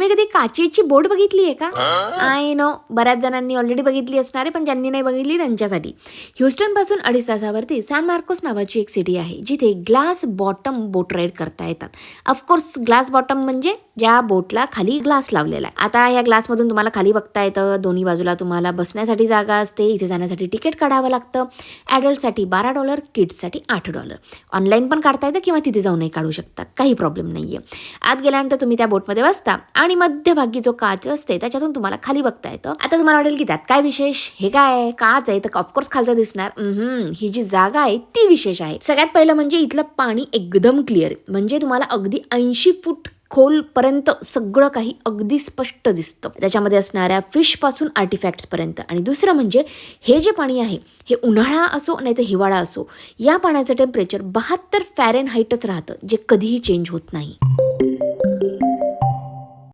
तुम्ही कधी काचेची बोट बघितली आहे का? आय नो, बऱ्याच जणांनी ऑलरेडी बघितली असणार आहे, पण ज्यांनी नाही बघितली त्यांच्यासाठी. ह्युस्टन पासून 2.5 तासावरती सॅन मार्कोस नावाची एक सिटी आहे, जिथे ग्लास बॉटम बोट राईड करता येतात. ऑफकोर्स ग्लास बॉटम म्हणजे ज्या बोटला खाली ग्लास लावलेला आहे. आता ह्या ग्लासमधून तुम्हाला खाली बघता येतं. दोन्ही बाजूला तुम्हाला बसण्यासाठी जागा असते. इथे जाण्यासाठी तिकीट काढावं लागतं. ॲडल्टसाठी $12, किड्ससाठी $8. ऑनलाईन पण काढता येतं किंवा तिथे जाऊनही काढू शकता, काही प्रॉब्लेम नाही आहे. आत गेल्यानंतर तुम्ही त्या बोटमध्ये बसता आणि मध्यभागी जो काच असते त्याच्यातून तुम्हाला खाली बघता येतं. आता तुम्हाला वाटेल की त्यात काय विशेष, हे काय आहे, काच आहे तर ऑफकोर्स खालचं दिसणार. ही जी जागा आहे ती विशेष आहे. सगळ्यात पहिलं म्हणजे इथलं पाणी एकदम क्लिअर, म्हणजे तुम्हाला अगदी 80 फूट खोलपर्यंत सगळं काही अगदी स्पष्ट दिसतं, त्याच्यामध्ये असणाऱ्या फिशपासून आर्टिफॅक्ट्सपर्यंत. आणि दुसरं म्हणजे हे जे पाणी आहे हे उन्हाळा असो नाही तर हिवाळा असो, या पाण्याचं टेम्परेचर 72 फॅरेनहाईटच राहतं, जे कधीही चेंज होत नाही.